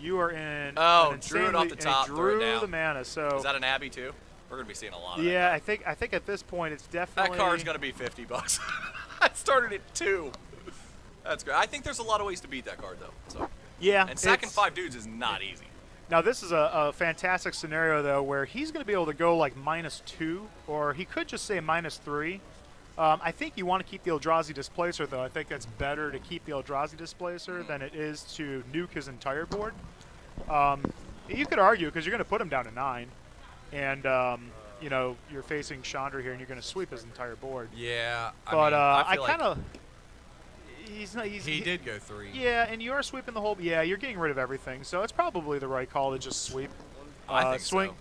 You are in. Oh, drew it off the top, and threw it drew down. the mana. So is that an Abbey too? We're gonna be seeing a lot of yeah, that. I think at this point it's definitely. That card's gonna be $50. I started at 2. That's great. I think there's a lot of ways to beat that card though. So Yeah. and sacking 5 dudes is not easy. Now this is a fantastic scenario though, where he's going to be able to go like -2, or he could just say -3. I think you want to keep the Eldrazi Displacer though. I think it's better to keep the Eldrazi Displacer than it is to nuke his entire board. You could argue because you're going to put him down to 9, and you know you're facing Chandra here, and you're going to sweep his entire board. Yeah, But I kind of. He did go 3. Yeah, and you are sweeping the whole. Yeah, you're getting rid of everything, so it's probably the right call to just sweep. I think swing.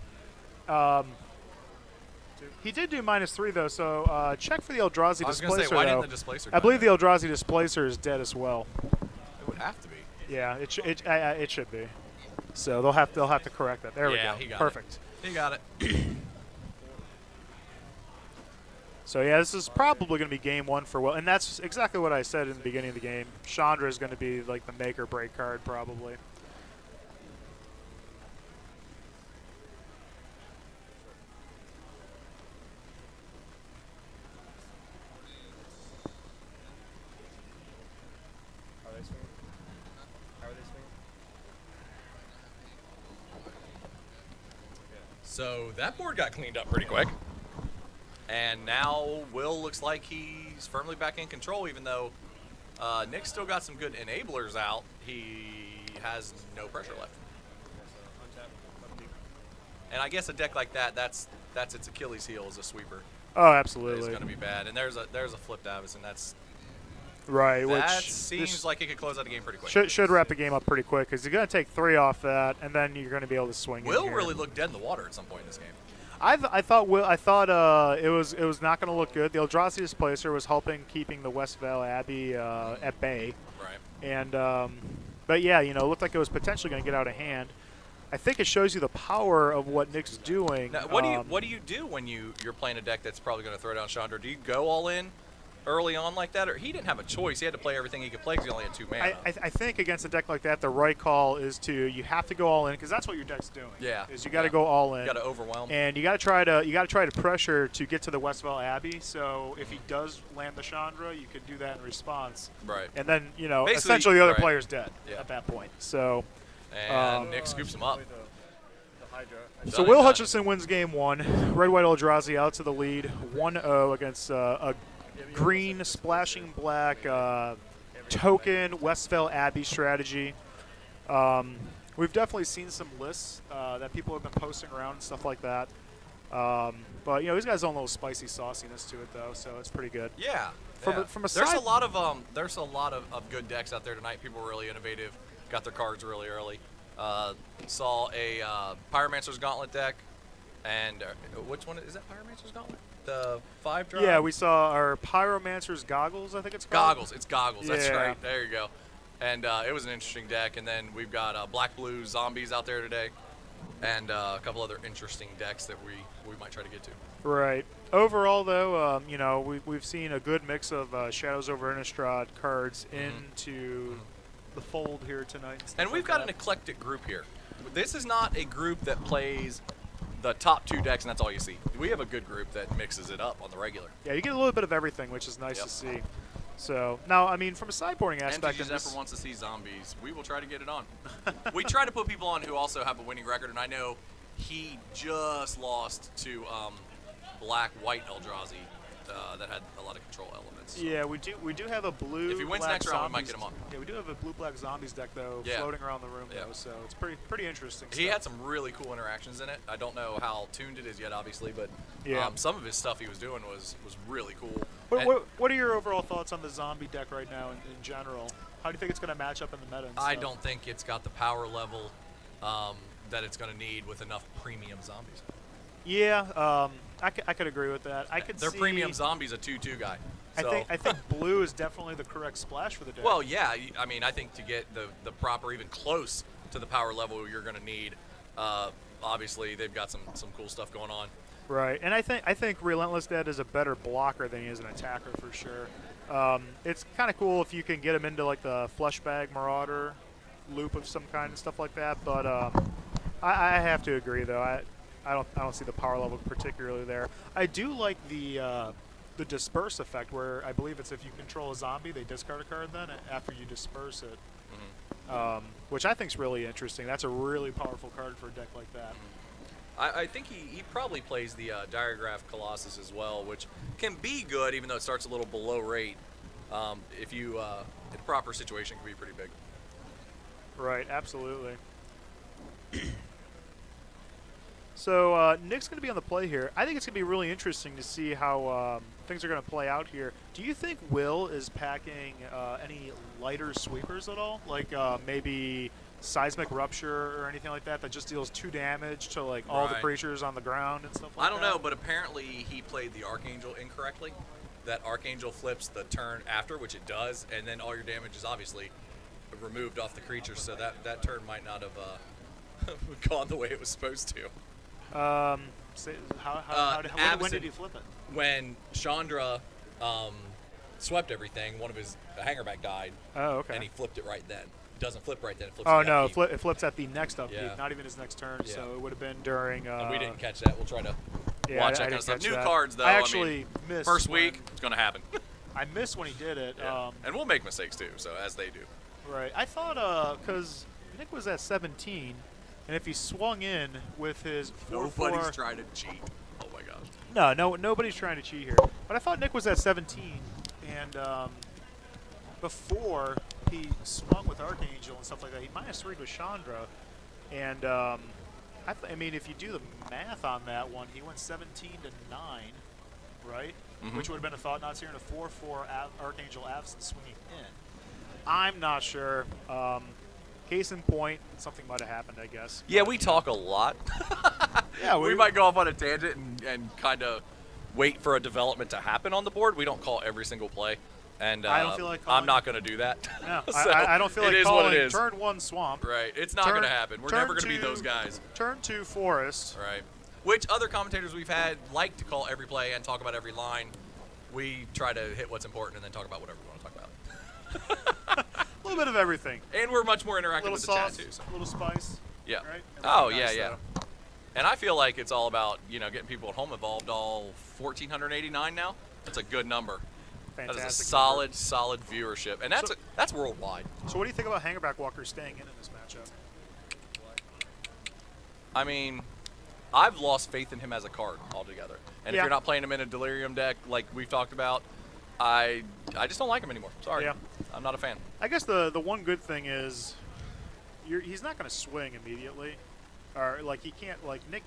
so. He did do -3 though, so check for the Eldrazi I was Displacer. gonna say, why though. didn't the Displacer? I believe the Eldrazi Displacer is dead as well. It would have to be. Yeah, it should be. So they'll have to correct that. There we go. He got Perfect. It. He got it. So yeah, this is probably going to be game 1 for Will, and that's exactly what I said in the beginning of the game. Chandra is going to be like the make or break card probably. So that board got cleaned up pretty quick. And now Will looks like he's firmly back in control, even though Nick's still got some good enablers out. He has no pressure left. And I guess a deck like that, that's its Achilles heel as a sweeper. Oh, absolutely. It's going to be bad. And there's a flip Davis, and that's right. that which seems like it could close out the game pretty quick. Should wrap the game up pretty quick because you're going to take 3 off that, and then you're going to be able to swing. Will in here. really looked dead in the water at some point in this game. I thought it was not going to look good. The Eldrazi Displacer was helping keeping the Westvale Abbey at bay. Right. And but yeah, it looked like it was potentially going to get out of hand. I think it shows you the power of what Nick's doing. Now, what do you do when you're playing a deck that's probably going to throw down Chandra? Do you go all in early on like that, or he didn't have a choice? He had to play everything he could play because he only had 2 mana. I think against a deck like that, the right call is you have to go all in because that's what your deck's doing. Yeah. Is you got to go all in. You got to overwhelm. And you got to try to pressure to get to the Westvale Abbey. So if he does land the Chandra, you could do that in response. Right. And then Basically, essentially the other right. player's dead Yeah. at that point. So. And Nick scoops him up. So Will Hutchinson wins game 1. Red White Eldrazi out to the lead, 1-0 against a green splashing black token Westvale Abbey strategy. We've definitely seen some lists that people have been posting around and stuff like that. But these guys own a little spicy sauciness to it though, so it's pretty good. Yeah. From a there's side a lot of good decks out there tonight. People were really innovative, got their cards really early. Saw a Pyromancer's Gauntlet deck, and which one is that? Pyromancer's Gauntlet, the 5-drop. Yeah, we saw our Pyromancer's Goggles. I think it's called. Goggles. It's Goggles. That's Yeah. right. There you go. And it was an interesting deck. And then we've got Black Blue Zombies out there today, and a couple other interesting decks that we might try to get to. Right. Overall, though, we've seen a good mix of Shadows over Innistrad cards into the fold here tonight. And we've got an eclectic group here. This is not a group that plays the top 2 decks and that's all you see. We have a good group that mixes it up on the regular. Yeah, you get a little bit of everything, which is nice to see. So now, I mean, from a sideboarding aspect, and Zephyr wants to see zombies. We will try to get it on. We try to put people on who also have a winning record, and I know he just lost to Black-White Eldrazi that had a lot of control elements. So. Yeah, we do have a blue. If he wins next round, we might get him on. Yeah, we do have a blue-black zombies deck though, floating around the room though, so it's pretty interesting. He had some really cool interactions in it. I don't know how tuned it is yet, obviously, but some of his stuff he was doing was really cool. What are your overall thoughts on the zombie deck right now in general? How do you think it's going to match up in the meta? I don't think it's got the power level that it's going to need with enough premium zombies. Yeah, I could agree with that. Their premium zombies a 2/2 guy. So. I think blue is definitely the correct splash for the deck. Well, yeah. I mean, I think to get the proper, even close to the power level you're going to need, obviously they've got some cool stuff going on. Right, and I think Relentless Dead is a better blocker than he is an attacker for sure. It's kind of cool if you can get him into like the Fleshbag Marauder loop of some kind and stuff like that. But I have to agree though. I don't see the power level particularly there. I do like the disperse effect, where I believe it's if you control a zombie, they discard a card then after you disperse it, which I think is really interesting. That's a really powerful card for a deck like that. I think he probably plays the Diagraph Colossus as well, which can be good, even though it starts a little below rate. If you in a proper situation, can be pretty big. Right, absolutely. So Nick's going to be on the play here. I think it's going to be really interesting to see how things are going to play out here. Do you think Will is packing any lighter sweepers at all? Like maybe Seismic Rupture or anything like that that just deals 2 damage to like all the creatures on the ground and stuff like that? I don't know, but apparently he played the Archangel incorrectly. That Archangel flips the turn after, which it does, and then all your damage is obviously removed off the creature, so that turn might not have gone the way it was supposed to. When did he flip it? When Chandra swept everything, one of his hangerback died. Oh, okay. And he flipped it right then. It doesn't flip right then. It flips Oh, at the no, upkeep. it flips at the next upkeep, not even his next turn, so it would have been during... and we didn't catch that. We'll try to watch that kind of stuff. New cards, though. I actually missed... First week, it's going to happen. I missed when he did it. And we'll make mistakes, too, so as they do. Right. I thought, because Nick was at 17, and if he swung in with his 4/4... Nobody's trying to cheat. Oh, my gosh. No, nobody's trying to cheat here. But I thought Nick was at 17, and before he swung with Archangel and stuff like that, he -3'd with Chandra, and I mean, if you do the math on that one, he went 17 to 9, right? Which would have been a Thought-Knots here, and a 4/4 Archangel absent swinging in. I'm not sure. Case in point, something might have happened, I guess. Yeah, we talk a lot. Yeah, we might go off on a tangent and kind of wait for a development to happen on the board. We don't call every single play. And I don't feel like calling. I'm not going to do that. No, So I don't feel like it is calling what it is. turn 1 Swamp. Right. It's not going to happen. We're never going to be those guys. Turn 2 Forest. Right. Which other commentators we've had like to call every play and talk about every line. We try to hit what's important and then talk about whatever we want to talk about. A little bit of everything. And we're much more interactive Little with the sauce, chat, too. So. a little spice. Yeah. Right? Oh, Everything yeah, nice, yeah. And I feel like it's all about, getting people at home involved. All 1,489 now. That's a good number. Fantastic. That is a solid viewership. And that's worldwide. So what do you think about Hangerback Walker staying in this matchup? I mean, I've lost faith in him as a card altogether. And if you're not playing him in a Delirium deck like we've talked about, I just don't like him anymore. Sorry. Yeah. I'm not a fan. I guess the one good thing is he's not going to swing immediately. Or, Nick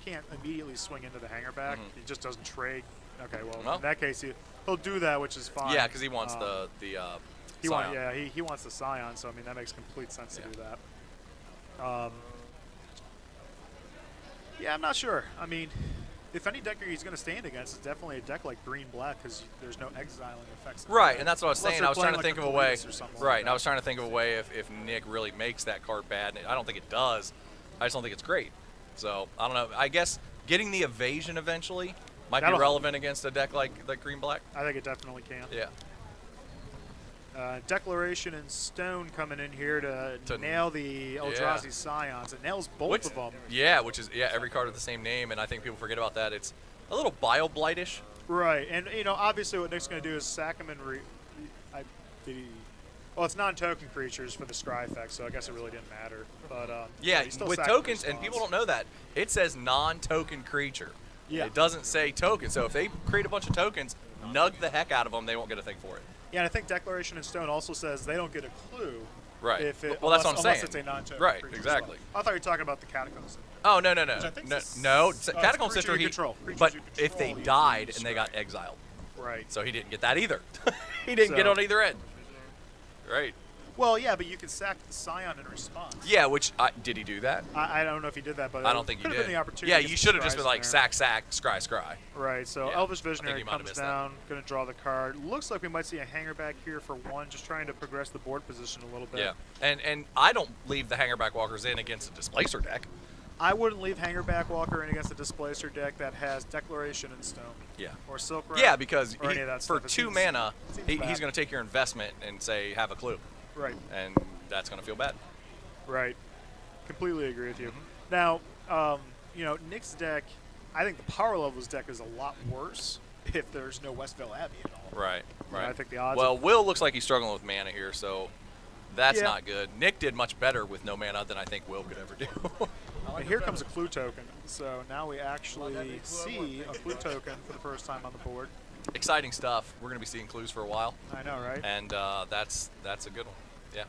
can't immediately swing into the Hangerback. He just doesn't trade. Okay, well, in that case, he'll do that, which is fine. Yeah, because he wants the Scion. He wants the Scion, so, I mean, that makes complete sense to do that. Yeah, I'm not sure. I mean, if any deck he's going to stand against, it's definitely a deck like Green-Black because there's no exiling effects. Right, and that's what I was saying. I was trying to think of a way. Right, and I was trying to think of a way if Nick really makes that card bad. And I don't think it does. I just don't think it's great. So, I don't know. I guess getting the evasion eventually might be relevant against a deck like Green-Black. I think it definitely can. Yeah. Declaration and Stone coming in here to nail the Eldrazi Scions. It nails both of them. Yeah, every card with the same name, and I think people forget about that. It's a little Bio-Blightish. Right, and obviously what Nick's going to do is sack him and well, it's non-token creatures for the Scry effect, so I guess it really didn't matter. But with tokens, and people don't know that, it says non-token creature. Yeah. It doesn't say token. So if they create a bunch of tokens, nug the heck out of them, they won't get a thing for it. Yeah, and I think Declaration in Stone also says they don't get a clue. Right. If it, well, that's what I'm saying. Unless it's a non-token right, creature. exactly. I thought you were talking about the Catacombs. Oh, no. No, Catacomb Sister, but if they died and they got exiled. Right. So he didn't get that either. He didn't get on either end. Right. Well, yeah, but you can sack the Scion in response. Yeah, which, did he do that? I don't know if he did that, but I don't think he did. Been the opportunity. Yeah, you should have just been like sack, scry. Right, so Elvish Visionary comes down, going to draw the card. Looks like we might see a Hangerback here for one, just trying to progress the board position a little bit. Yeah, and I don't leave the Hangerback Walkers in against a Displacer deck. I wouldn't leave Hangerback Walker in against a Displacer deck that has Declaration and Stone. Yeah. Or Silk Road. Yeah, because for 2 seems mana, he's going to take your investment and say, have a clue. Right. And that's going to feel bad. Right. Completely agree with you. Mhm. Now, Nick's deck, I think the Power Levels deck is a lot worse if there's no Westville Abbey at all. Right. Right. I think the odds. Well, Will looks like he's struggling with mana here, so that's Yeah. not good. Nick did much better with no mana than I think Will could ever do. And here comes a clue token. So now we actually see a clue token for the first time on the board. Exciting stuff. We're going to be seeing clues for a while, I know, right? and that's a good one. Yeah.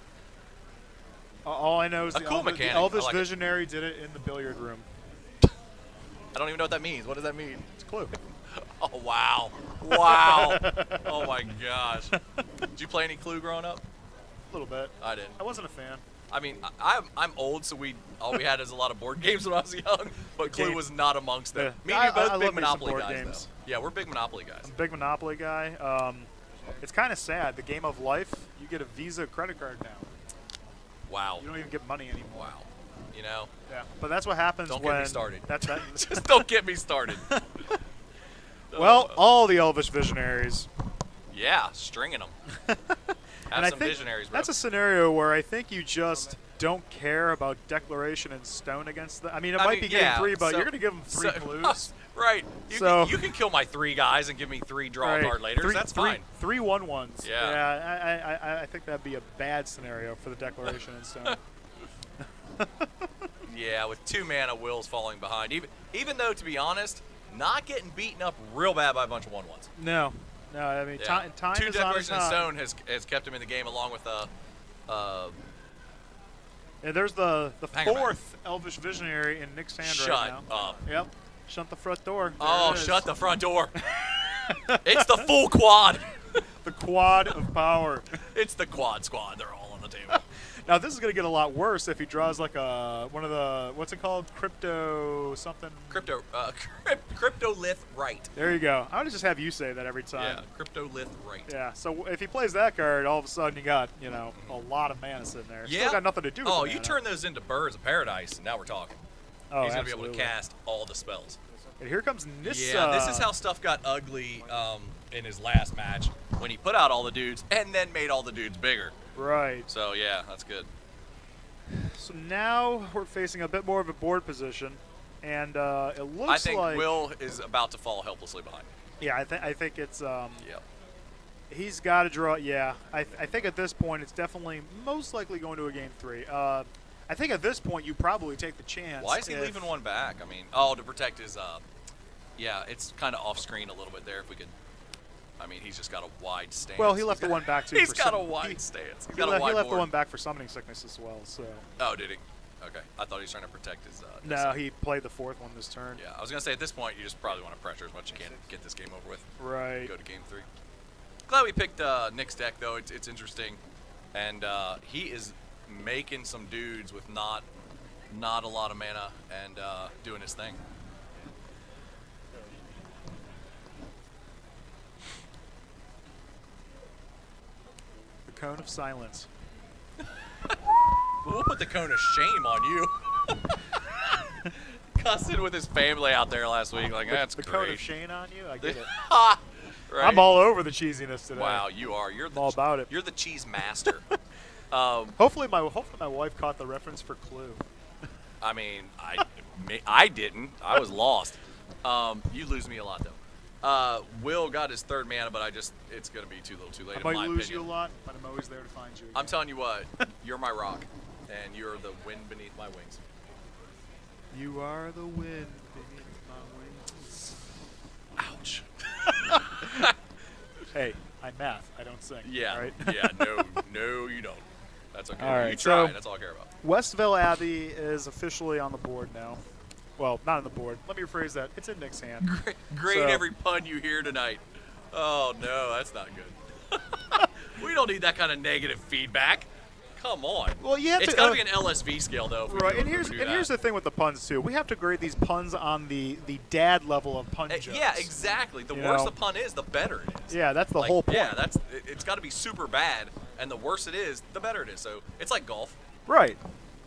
All I know is A cool the mechanic. Elvish I like it. Visionary did it in the billiard room. I don't even know what that means. What does that mean? It's a clue. Oh, wow. Wow. Oh, my gosh. Did you play any Clue growing up? A little bit. I didn't. I wasn't a fan. I mean, I'm old, so all we had is a lot of board games when I was young, but Clue was not amongst them. Yeah. Me and you both I big love me some Monopoly board guys, games. though. Yeah, we're big Monopoly guys. I'm a big Monopoly guy. It's kind of sad. The game of life, you get a Visa credit card now. Wow. You don't even get money anymore. Wow. You know? Yeah. But that's what happens Don't when... get me started. That's that. Just don't get me started. Well, all the Elvish Visionaries. Yeah, stringing them. Have And I some think visionaries, bro. that's a scenario where I think you just don't care about declaration and stone against them. I mean, it might be getting 3, but you're going to give them 3 clues. Right. You can kill my 3 guys and give me 3 draw card later. That's fine. 3 1-1s. Yeah. Yeah, I think that'd be a bad scenario for the declaration and stone. Yeah, with 2 mana, Will's falling behind. Even though, to be honest, not getting beaten up real bad by a bunch of 1-1s. No. I mean, Yeah. time 2 is on his declaration and side. stone has kept him in the game, along with And there's the Hang on, man. 4th Elvish Visionary in Nick's hand Shut right now. up. Yep. Shut the front door. There Oh, it is. shut the front door. It's the full quad. The quad of power. It's the quad squad. They're all on the table. Now this is gonna get a lot worse if he draws like one of the what's it called, crypto something. Cryptolith right. There you go. I would just have you say that every time. Yeah, Cryptolith right. Yeah. So if he plays that card, all of a sudden you got a lot of mana sitting there. Yeah. Still got nothing to do with Oh, the you mana. turn those into birds of paradise, and now we're talking. Oh, He's gonna be able absolutely. to cast all the spells. And here comes Nissa. Yeah, this is how stuff got ugly in his last match when he put out all the dudes and then made all the dudes bigger. Right. So yeah, that's good. So now we're facing a bit more of a board position, and it looks I think like Will is about to fall helplessly behind. Yeah, I think it's Yep. he's got to draw. Yeah, I think at this point it's definitely most likely going to a game 3. I think at this point you probably take the chance. Why is he if- leaving one back? I mean, oh, to protect his. Yeah, it's kind of off screen a little bit there. If we could. I mean, he's just got a wide stance. Well, he left the one back too. He's for got a sum- wide he- stance. He's He, got a left, wide he left the board. one back for summoning sickness as well. So Oh, did he? Okay. I thought he was trying to protect his. no, he played the 4th one this turn. Yeah, I was gonna say at this point you just probably want to pressure as much as you can to get this game over with. Right. Go to game 3. Glad we picked Nick's deck though. It's interesting, and he is making some dudes with not a lot of mana and doing his thing. The Cone of Silence. We'll put the cone of shame on you. Cussing with his family out there last week, like that's the great. Cone of Shane on you. I get it. Right? I'm all over the cheesiness today. Wow, you are. You're the all about it. You're the cheese master. Hopefully my wife caught the reference for Clue. I mean, I didn't. I was lost. You lose me a lot though. Will got his 3rd mana, but it's gonna be too little, too late. I in might my lose opinion. you a lot, but I'm always there to find you. I'm telling you what, you're my rock, and you're the wind beneath my wings. You are the wind beneath my wings. Ouch. Hey, I math. I don't sing. Yeah. Right? Yeah. No, you don't. That's okay. All right, you try. so- That's all I care about. Westville Abbey is officially on the board now. Well, not on the board. Let me rephrase that. It's in Nick's hand. Great So- every pun you hear tonight. Oh no, that's not good. We don't need that kind of negative feedback. Come on. Well, you have It's to. got to be an LSV scale though. If we Right, do- and if here's we do and that. here's the thing with the puns too. We have to grade these puns on the dad level of pun jokes. Yeah, exactly. The You worse know? the pun is, the better it is. Yeah, that's the Like, whole point. Yeah, it's got to be super bad, and the worse it is, the better it is. So it's like golf. Right.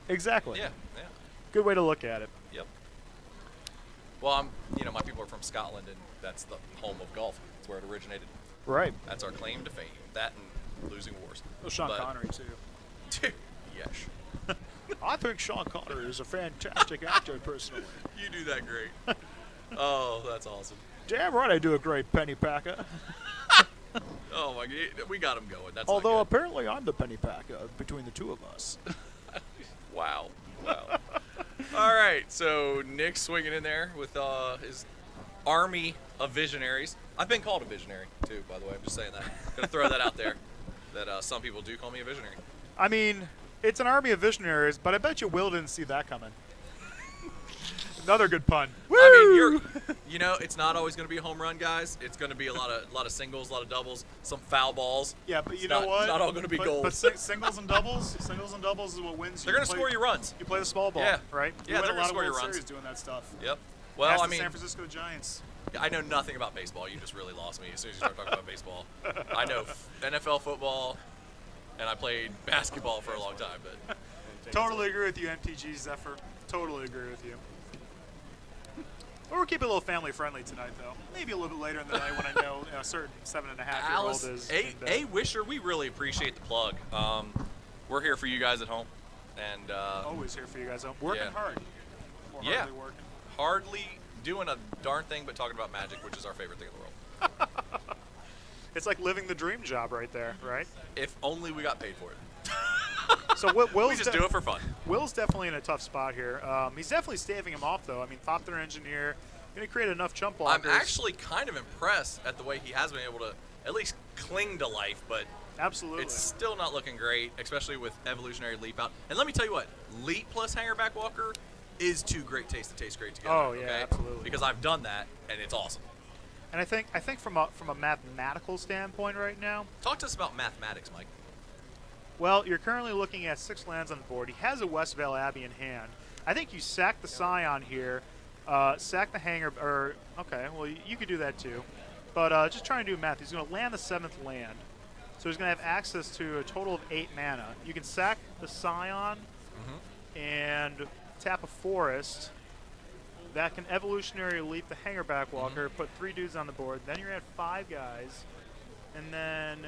Exactly. Yeah. Good way to look at it. Yep. Well, my people are from Scotland, and that's the home of golf. That's where it originated. Right. That's our claim to fame. That and losing wars. Well, Sean But- Connery too. Yes. I think Sean Connery is a fantastic actor, personally. You do that great. Oh, that's awesome. Damn right I do a great penny packer. Oh my God, we got him going. That's Although not good. apparently I'm the penny packer between the two of us. Wow. All right, so Nick's swinging in there with his army of visionaries. I've been called a visionary too, by the way. I'm just saying that. Gonna throw that out there. That some people do call me a visionary. I mean, it's an army of visionaries, but I bet you Will didn't see that coming. Another good pun. Woo! I mean, it's not always going to be a home run, guys. It's going to be a lot of singles, a lot of doubles, some foul balls. Yeah, but you It's know not- what? It's not all going to be gold. But singles and doubles is what wins. They're going to score you runs. You play the small ball, Yeah. right? Yeah, you they're win a gonna lot score of your World runs. Series doing that stuff. Yep. Well, Ask I the mean, San Francisco Giants. I know nothing about baseball. You just really lost me as soon as you start talking about baseball. I know NFL football, and I played basketball for a long time. But Totally agree with you, MTG Zephyr. Totally agree with you. We're keeping it a little family friendly tonight, though. Maybe a little bit later in the night when I know a certain 7.5-year-old Alice, is. A Wisher, we really appreciate the plug. We're here for you guys at home, and Always here for you guys. Working Yeah. hard. We're Yeah. hardly working. hardly doing a darn thing but talking about Magic, which is our favorite thing in the world. It's like living the dream job right there, right? If only we got paid for it. So Will's We just do it for fun. Will's definitely in a tough spot here. He's definitely staving him off, though. I mean, top-tier engineer, going to create enough jump blockers. I'm actually kind of impressed at the way he has been able to at least cling to life, but Absolutely. it's still not looking great, especially with evolutionary leap out. And let me tell you what, leap plus hanger back walker is two great tastes that taste great together. Oh, yeah, okay? absolutely. Because I've done that, and it's awesome. And I think from a mathematical standpoint right now, Talk to us about mathematics, Mike. well, you're currently looking at 6 lands on the board. He has a Westvale Abbey in hand. I think you sack the Scion here, sack the Hanger, or, okay, well, you could do that too. But just trying to do math. He's going to land the 7th land. So he's going to have access to a total of 8 mana. You can sack the Scion and tap a Forest. That can evolutionary leap the Hanger back walker, put 3 dudes on the board. Then you're at 5 guys. And then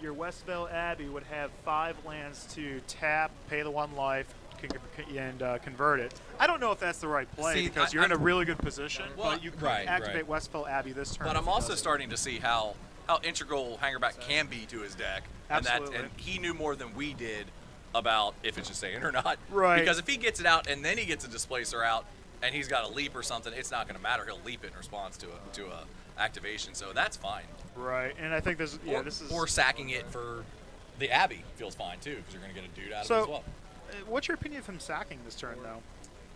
your Westvale Abbey would have 5 lands to tap, pay the 1 life, and convert it. I don't know if that's the right play See, because you're in a really good position, Well, but you could right, activate Westvale Abbey this turn. But if I'm it also doesn't. starting to see how integral Hangerback can be to his deck. Absolutely. And he knew more than we did about if it's just saying or not. Right. Because if he gets it out and then he gets a displacer out and he's got a leap or something, it's not going to matter. He'll leap it in response to a activation. So that's fine. Right, and I think this is. Or sacking it for the Abbey feels fine too, because you're going to get a dude out So, of it as well. What's your opinion of him sacking this turn, though?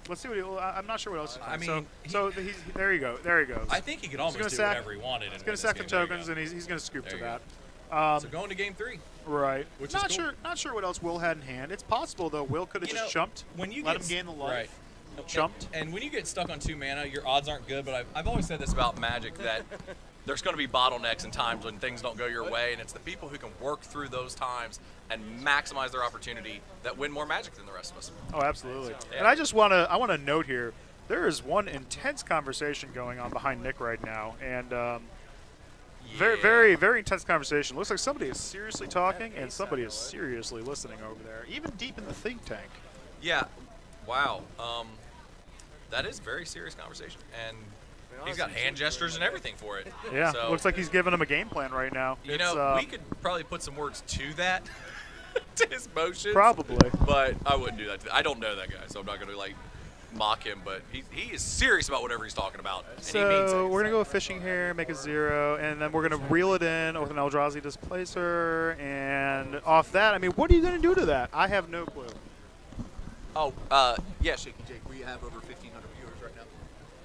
Let's see what I'm not sure what else. I so, mean, there you go. There he goes. I think he could almost gonna do sack- whatever he wanted. He's going to sack the tokens, and he's going to scoop There to you that. go. So going to game 3. Right. Which is not cool. Not sure what else Will had in hand. It's possible though. Will could have just jumped. When you let get him gain the life. Right. Jumped. And when you get stuck on 2 mana, your odds aren't good. But I've always said this about Magic, that there's going to be bottlenecks and times when things don't go your way, and it's the people who can work through those times and maximize their opportunity that win more Magic than the rest of us. Oh, absolutely. Yeah. And I just want to note here, there is one intense conversation going on behind Nick right now, and very, very, very intense conversation. Looks like somebody is seriously talking, and somebody is seriously listening over there, even deep in the think tank. Yeah. Wow. That is very serious conversation, and he's got hand gestures and everything for it. Yeah, So, looks like he's giving him a game plan right now. you It's, know, we could probably put some words to that, to his motions. probably. But I wouldn't do that. I don't know that guy, so I'm not going to mock him. But he is serious about whatever he's talking about, and he means So it. we're gonna go with fishing here, make a 0, and then we're gonna reel it in with an Eldrazi Displacer, and off that, I mean, what are you gonna do to that? I have no clue. Oh, yeah, Shaky Jake, we have over 1,500 viewers right now.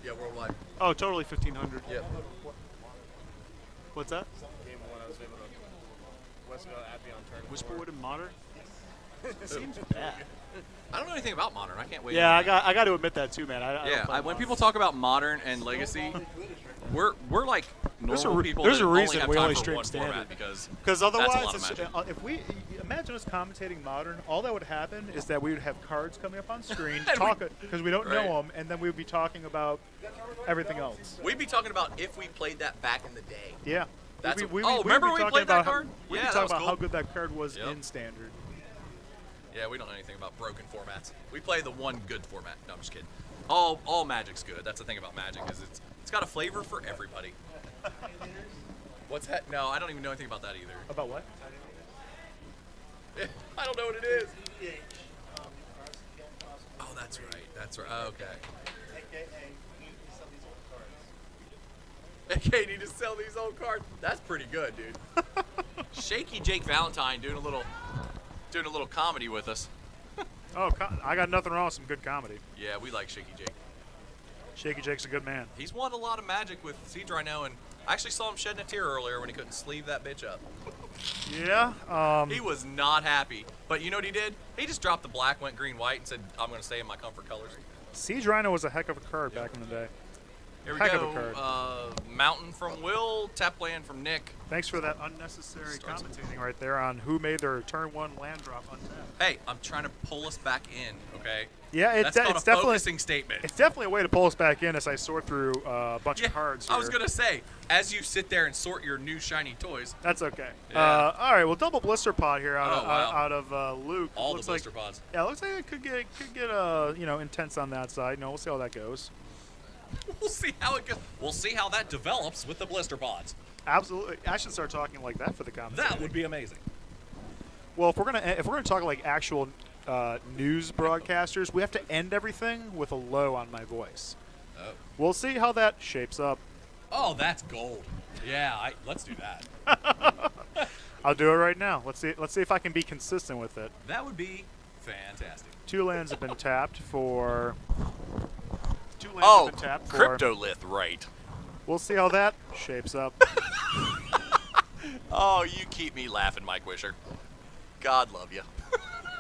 Yeah, worldwide. Oh, totally 1,500. Yeah. What's that? Game 1, I was able to Westvale Abbey on turn 4. Whisperwood and Modern. It seems bad. I don't know anything about Modern. I can't wait. Yeah, I got to admit that too, man. I don't Yeah, play when Modern. people talk about Modern and Legacy, we're like There's normal a people. there's that a only reason have we time only for stream one format Standard. because Because that's a otherwise, lot of magic. if we imagine us commentating Modern, all that would happen is that we would have cards coming up on screen, because we don't Right. know them, and then we would be talking about everything else. We'd be talking about if we played that back in the day. Yeah. That's We'd be remember talking we played that about card? We'd Yeah, be that talking was about cool. how good that card was Yep. in Standard. Yeah, we don't know anything about broken formats. We play the one good format. No, I'm just kidding. All Magic's good. That's the thing about Magic is it's got a flavor for everybody. What's that? No, I don't even know anything about that either. About what? I don't know what it is. Oh, that's right. That's right. Oh, okay. AKA need to sell these old cards. That's pretty good, dude. Shaky Jake Valentine doing a little comedy with us. Oh, I got nothing wrong with some good comedy. Yeah, we like Shaky Jake. Shaky Jake's a good man. He's won a lot of Magic with Cedar, I know, and I actually saw him shedding a tear earlier when he couldn't sleeve that bitch up. Yeah. He was not happy. But you know what he did? He just dropped the black, went green, white, and said, I'm going to stay in my comfort colors. Siege Rhino was a heck of a card back in the day. Here we Heck of go. a card. Mountain from Will, tap land from Nick. Thanks for that unnecessary commentating right there on who made their turn 1 land drop untapped. Hey, I'm trying to pull us back in, okay? Yeah, That's called it's a definitely focusing statement. It's definitely a way to pull us back in as I sort through a bunch of cards here. I was going to say, as you sit there and sort your new shiny toys. That's okay. Yeah. All right, well, double blister pod here out wow. of Luke. All looks the blister pods. Yeah, looks like it could get intense on that side. We'll see how that goes. We'll see how it goes. We'll see how that develops with the blister pods. Absolutely. I should start talking like that for the comments. That would be amazing. Well, if we're gonna talk like actual news broadcasters, we have to end everything with a low on my voice. Oh. We'll see how that shapes up. Oh, that's gold. Yeah, let's do that. I'll do it right now. Let's see if I can be consistent with it. That would be fantastic. 2 lands have been tapped for. 2 lands Oh, have been tapped for. Cryptolith, right. We'll see how that shapes up. Oh, you keep me laughing, Mike Wisher. God love you.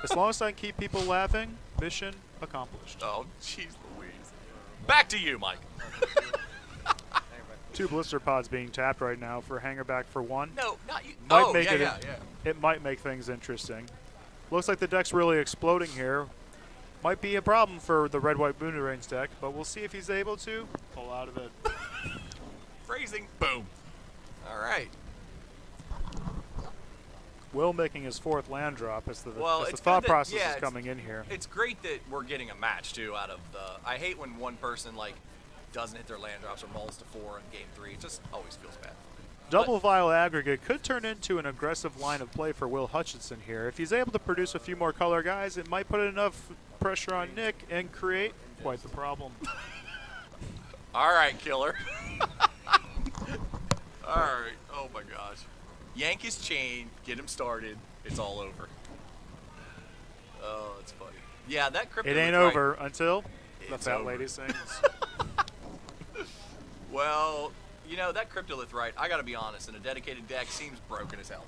As long as I can keep people laughing, mission accomplished. Oh, jeez Louise. Back to you, Mike. 2 blister pods being tapped right now for hanger back for 1. No, not you. Yeah. It might make things interesting. Looks like the deck's really exploding here. Might be a problem for the red-white Midrange deck, but we'll see if he's able to pull out of it. Phrasing. Boom. All right. Will making his 4th land drop as the It's thought good process that, is coming in here. It's great that we're getting a match, too, out of the... I hate when one person, like, doesn't hit their land drops or mulls to 4 in game 3. It just always feels bad. Double Vial Aggregate could turn into an aggressive line of play for Will Hutchinson here. If he's able to produce a few more color guys, it might put enough pressure on Nick and create quite the problem. All right, killer. All right. Oh, my gosh. Yank his chain, get him started. It's all over. Oh, that's funny. Yeah, that crypto. It ain't over until the It's fat over. lady sings. Well, you know, that Cryptolith right, I got to be honest, in a dedicated deck seems broken as hell.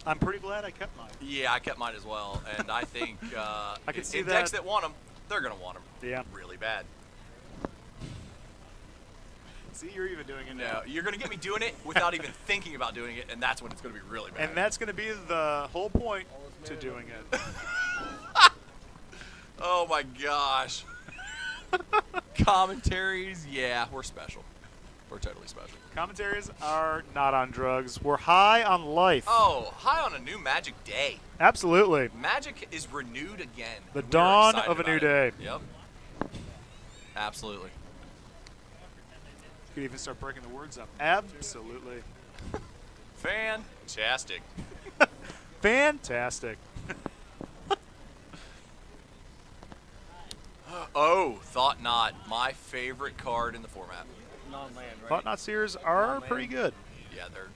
I'm pretty glad I kept mine. Yeah, I kept mine as well, and I think I can see in that. decks that want them, they're going to want them Yeah. really bad. See, you're even doing it No, now. you're going to get me doing it without even thinking about doing it, and that's when it's going to be really bad. And that's going to be the whole point to doing it. Oh my gosh. Commentaries, yeah, we're special. We're totally special. Commentaries are not on drugs. We're high on life. Oh, high on a new Magic day. Absolutely. Magic is renewed again. The We're dawn excited of a new about it. day. Yep. Absolutely. You could even start breaking the words up. Absolutely. Fantastic. Fantastic. Oh, Thought Not, my favorite card in the format. Non-land, right? Thought Not Seers are pretty good. Yeah, they're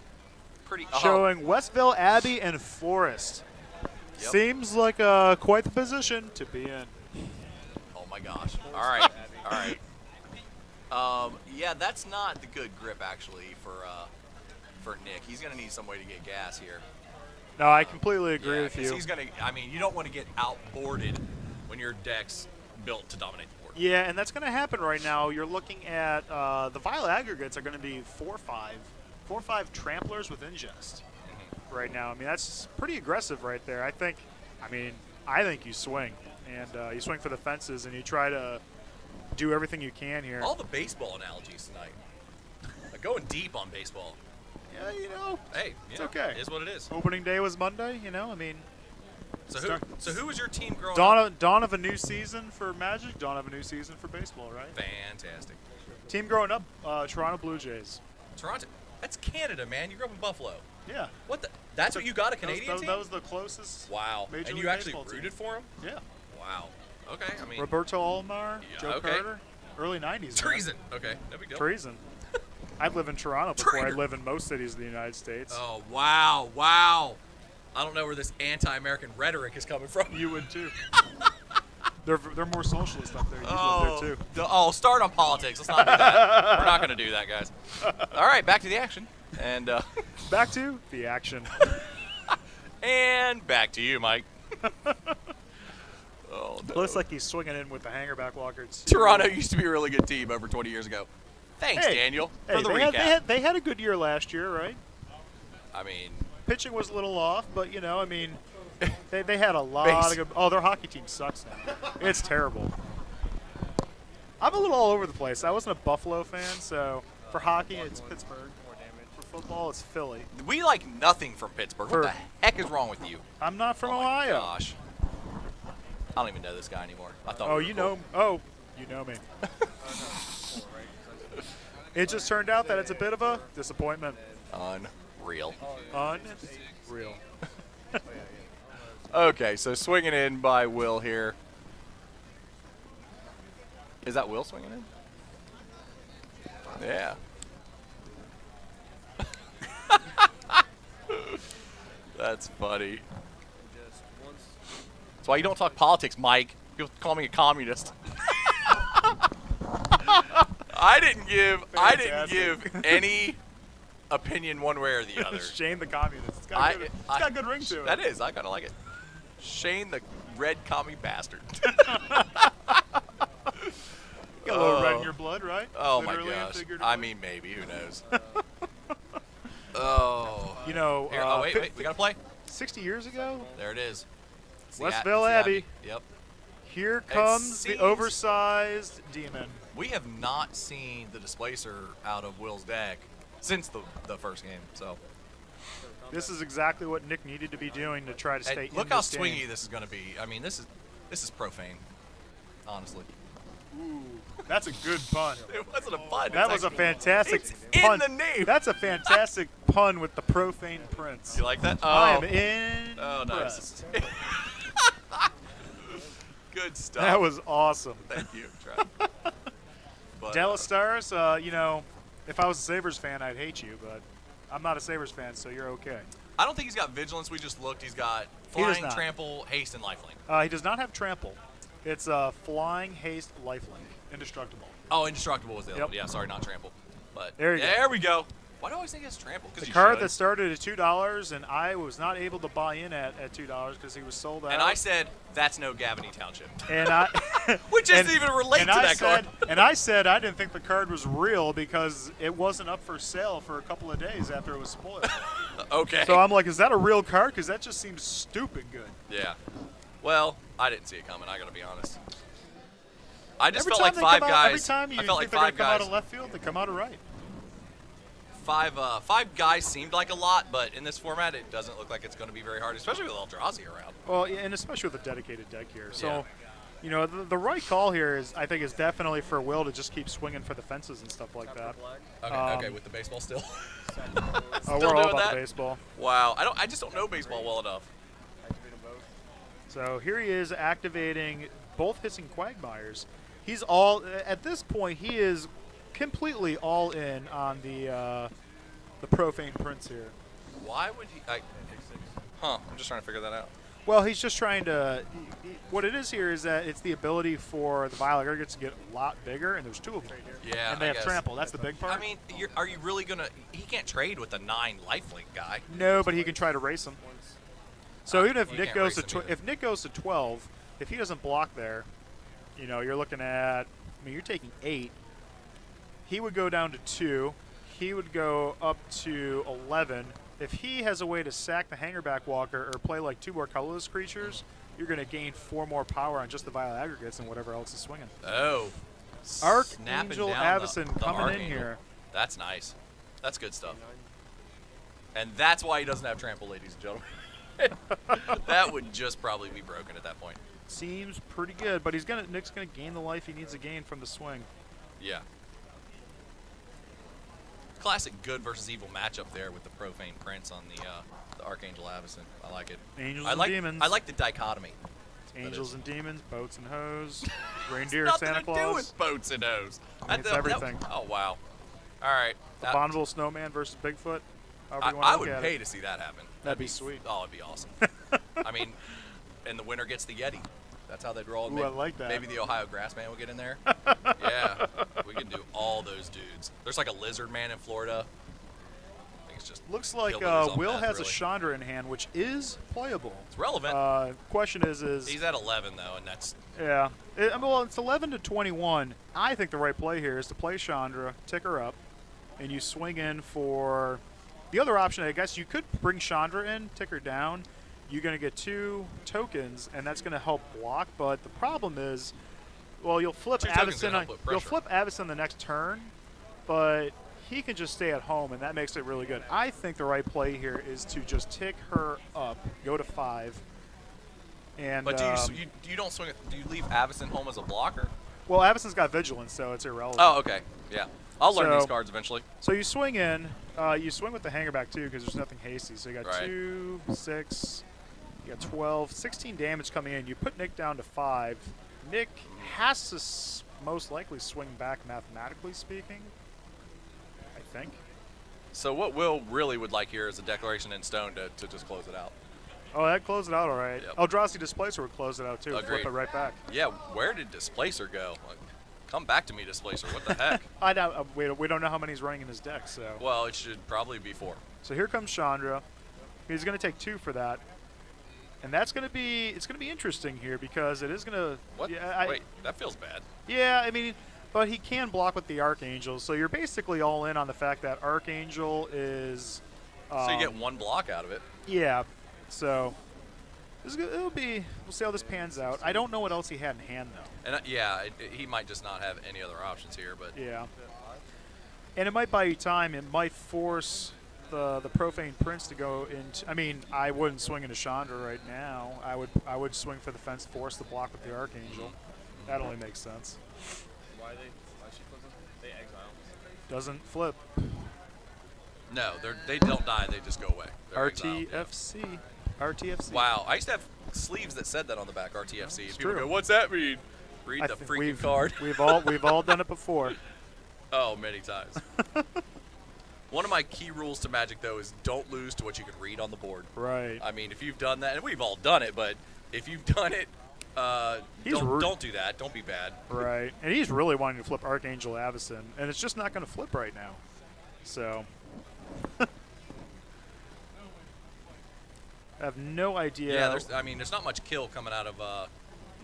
pretty. Showing Westville, Abbey, and Forest. Yep. Seems like quite the position to be in. Oh my gosh. All right. All right. Yeah, that's not the good grip actually for Nick. He's gonna need some way to get gas here. No, I completely agree Yeah, with 'cause you. he's gonna. I mean, you don't want to get outboarded when your deck's built to dominate the board. Yeah, and that's going to happen right now. You're looking at the Vial Aggregates are going to be 4/5 Tramplers with Ingest right now. I mean, that's pretty aggressive right there. I think you swing, and you swing for the fences, and you try to do everything you can here. All the baseball analogies tonight. Like going deep on baseball. Yeah, Hey, it's okay. It is what it is. Opening day was Monday, I mean, So who was your team growing up? Dawn of a new season for Magic, dawn of a new season for baseball, right? Fantastic. Team growing up, Toronto Blue Jays. Toronto. That's Canada, man. You grew up in Buffalo. Yeah. What the? That's what you got, a Canadian team? That was the closest. Wow. Major And League you actually Baseball rooted team. for him? Yeah. Wow. Okay. I mean. Roberto Alomar, Yeah, Joe okay. Carter, early 90s. Treason. Okay. No big deal. Treason. I live in Toronto before I Traitor. live in most cities of the United States. Oh, wow. Wow. I don't know where this anti-American rhetoric is coming from. You would too. They're more socialist up there. You live there too. Start on politics. Let's not do that. We're not going to do that, guys. All right, back to the action. And Back to the action. and back to you, Mike. Oh, no. Looks like he's swinging in with the hangerback walker. Toronto used to be a really good team over 20 years ago. Thanks, Daniel, for the recap. They had a good year last year, right? I mean, Pitching was a little off, but they had a lot of good. Oh, their hockey team sucks now. It's terrible. I'm a little all over the place. I wasn't a Buffalo fan, so for hockey it's Pittsburgh. For football it's Philly. we like nothing from Pittsburgh. What the heck is wrong with you? I'm not from Oh, my Ohio. gosh. I don't even know this guy anymore. I thought. Oh, we were you cool. know. Oh, you know me. It just turned out that it's a bit of a disappointment. Unreal. Unreal. Okay, so swinging in by Will here. Is that Will swinging in? Yeah. That's funny. That's why you don't talk politics, Mike. People call me a communist. I didn't give any opinion one way or the other. Shane the communist. It's got a good ring to it. That is. I kind of like it. Shane the red commie bastard. You got a little red in your blood, right? Oh Literally my and gosh. figuratively. I mean, maybe. Who knows? Oh. You know, Here, wait. We got to play? 60 years ago, There it is. It's the Westville it's the Abbey. Yep. here comes the seems- oversized demon. We have not seen the displacer out of Will's deck since the first game. So This is exactly what Nick needed to be doing to try to stay and in look how this swingy game. this is going to be. I mean, this is profane, honestly. Ooh, that's a good pun. It wasn't a pun. That was a fantastic It's pun. in the name. That's a fantastic pun with the profane prince. You like that? I Oh, am in. oh, nice. Good stuff. That was awesome. Thank you. Trav. But, Dallas Stars, you know, if I was a Sabres fan, I'd hate you, but I'm not a Sabres fan, so you're okay. I don't think he's got vigilance. We just looked. He's got He does flying, not. trample, haste, and lifelink. He does not have trample. It's flying, haste, lifelink, indestructible. Oh, indestructible was the other Yep. one. Yeah, sorry, not trample. But There you go. there we go. Why do I always think it's trample? The Because card that started at $2, and I was not able to buy in at $2 because he was sold out. And I said, that's no Gavany Township. And I, Which doesn't even relate to that card. And I said I didn't think the card was real because it wasn't up for sale for a couple of days after it was spoiled. Okay. So I'm like, is that a real card? Because that just seems stupid good. Yeah. Well, I didn't see it coming. I got to be honest. I just Every felt like time they five come out- guys. Every time you I felt think like they're five going to come out guys. of left field, they come out of right. Five guys seemed like a lot, but in this format, it doesn't look like it's going to be very hard, especially with Eldrazi around. Well, yeah, and especially with a dedicated deck here. So, Yeah. you know, the right call here is, I think, is definitely for Will to just keep swinging for the fences and stuff like that. Okay, okay, with the baseball still. Oh, Still we're all doing about that? the baseball. Wow, I just don't know baseball well enough. So here he is activating both Hissing Quagmires. He's all at this point. He is completely all in on the profane prince here. Why would he? I'm just trying to figure that out. Well, he's just trying to. What it is here is that it's the ability for the Vile Aggregates to get a lot bigger, and there's two of them right here. Yeah, and they I have guess. trample. That's the big part. I mean, are you really gonna? He can't trade with a 9 lifelink guy. No, but he can try to race him. So even if you Nick can't goes to race him either. if Nick goes to 12, if he doesn't block there, you know, you're looking at. I mean, you're taking 8. He would go down to 2. He would go up to 11. If he has a way to sack the Hangerback Walker or play like 2 more colorless creatures, you're going to gain 4 more power on just the Vile Aggregates and whatever else is swinging. Oh, Archangel snapping down Avacyn the coming in Archangel. here. That's nice. That's good stuff. And that's why he doesn't have trample, ladies and gentlemen. That would just probably be broken at that point. Seems pretty good, but Nick's gonna gain the life he needs to gain from the swing. Yeah. Classic good versus evil matchup there with the Profane Prince on the Archangel Avison. I like it. Angels I and like, demons. I like the dichotomy. Angels and demons, boats and hoes, reindeer, Nothing Santa to Claus. do with boats and hoes. It's everything. Oh wow! All right. Abominable snowman versus Bigfoot. However you want I to would look at pay it. to see that happen. That'd be sweet. Oh, it'd be awesome. I mean, and the winner gets the Yeti. That's how they'd roll. Ooh, I like that. Maybe the Ohio Grassman will get in there. Yeah, we can do all those dudes. There's like a lizard man in Florida. I think it's just Looks like hillbillies on Will meth, has really. a Chandra in hand, which is playable. It's relevant. Question is He's at 11 though, and that's yeah. Well, it's 11 to 21. I think the right play here is to play Chandra, tick her up, and you swing in for the other option. I guess you could bring Chandra in, tick her down. You're going to get 2 tokens, and that's going to help block. But the problem is, well, you'll flip 2 tokens Avison. gonna help with You'll pressure. flip Avison the next turn, but he can just stay at home, and that makes it really good. I think the right play here is to just tick her up, go to 5. And But do you don't swing it? Do you leave Avison home as a blocker? well, Avison's got vigilance, so it's irrelevant. Oh, okay. Yeah, I'll learn So- these cards eventually. So you swing in. You swing with the hanger back too, because there's nothing hasty. So you got Right. 2, 6. You got 12, 16 damage coming in. You put Nick down to 5. Nick has to most likely swing back, mathematically speaking. I think. So what Will really would like here is a declaration in stone to just close it out. Oh, that closed it out all right. Yep. Eldrazi Displacer would close it out too. Agreed. Flip it right back. Yeah, where did Displacer go? Like, come back to me, Displacer. What the heck? I know. We don't know how many he's running in his deck. So. Well, it should probably be 4. So here comes Chandra. He's going to take 2 for that. And that's going to be interesting here because it is going to. What? Yeah, Wait, that feels bad. Yeah, I mean, but he can block with the Archangel, so you're basically all in on the fact that Archangel is. So you get 1 block out of it. Yeah, so it'll be. We'll see how this pans out. I don't know what else he had in hand though. And yeah, he might just not have any other options here, but Yeah. And it might buy you time. It might force the Profane Prince to go into. I mean, I wouldn't swing into Chandra right now. I would swing for the fence, force the block with the Archangel. That only makes sense. Why she closing? They exile. Doesn't flip. no, they don't die. They just go away. They're exiled, yeah. RTFC. RTFC. Wow, I used to have sleeves that said that on the back, RTFC. It's People true. go, "What's that mean?" Read I the think freaking card. We've all done it before. Oh, many times. One of my key rules to Magic, though, is don't lose to what you can read on the board. Right. I mean, if you've done that, and we've all done it, but if you've done it, don't do that. Don't be bad. Right. And he's really wanting to flip Archangel Avison, and it's just not going to flip right now. So. I have no idea. Yeah, there's not much kill coming out of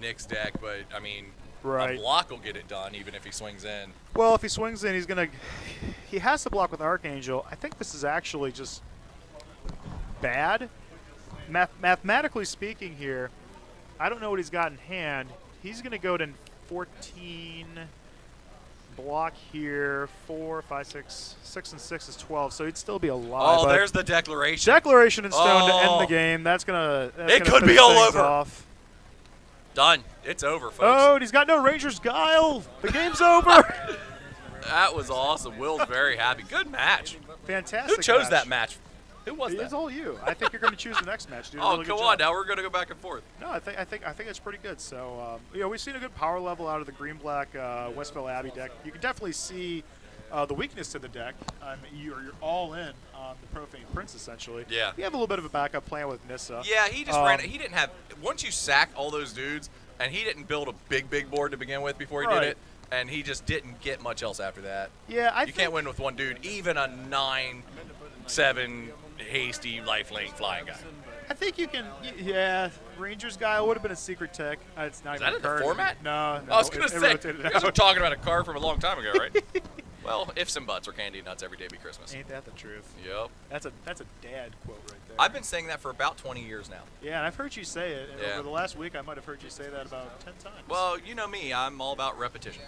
Nick's deck, but I mean, Right. a block will get it done, even if he swings in. Well, if he swings in, he has to block with Archangel. I think this is actually just bad. Mathematically speaking here, I don't know what he's got in hand. He's going to go to 14, block here, 4, 5, 6. 6 and 6 is 12, so he'd still be alive. Oh, but there's the declaration. Declaration in stone to end Oh. the game. That's going to It could be all over. Off. Done. It's over, folks. Oh, and he's got no Ranger's Guile. The game's over. That was awesome. Will's very happy. Good match. Fantastic. Who chose that match? Who was It's that? all you. I think you're going to choose the next match, dude. Oh, Really good come job. on. Now we're going to go back and forth. No, I think it's pretty good. So, we've seen a good power level out of the green-black Westville Abbey deck. You can definitely see the weakness to the deck. You're all in on the Profane Prince, essentially. Yeah. You have a little bit of a backup plan with Nissa. Yeah, he just ran. He didn't have. Once you sack all those dudes, and he didn't build a big board to begin with before he Right. did it, and he just didn't get much else after that. Yeah, You can't win with one dude, even a 9/7 hasty lifelink flying guy. I think you can. Yeah, Ranger's Guile would have been a secret tech. It's not Is even that in the occurred. format? No. I was gonna it say, rotated you guys were out. talking about a card from a long time ago, right? Well, ifs and buts or candy nuts every day be Christmas. Ain't that the truth? Yep. That's a dad quote right there. I've been saying that for about 20 years now. Yeah, and I've heard you say it. And Yeah. over the last week, I might have heard you say that about 10 times. Well, you know me, I'm all about repetition.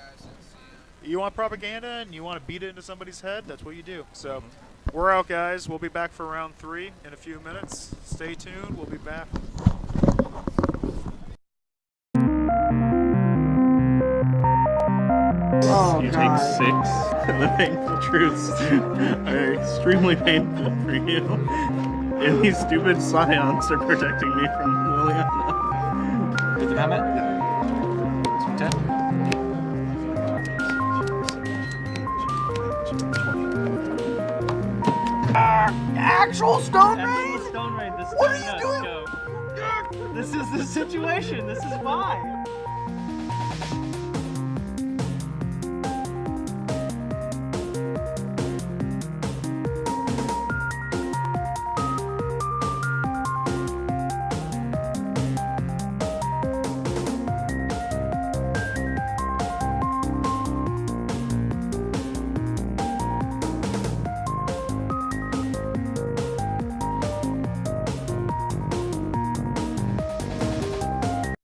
You want propaganda and you want to beat it into somebody's head, that's what you do. So, We're out, guys. We'll be back for round 3 in a few minutes. Stay tuned. We'll be back. Oh, You God. take 6. The painful truths are extremely painful for you. And these stupid scions are protecting me from Liliana. Is it helmet? Yeah. 10? Actual Stone Rain? Stone Rain, this What is are you nuts. doing? Go. This is the situation. This is why.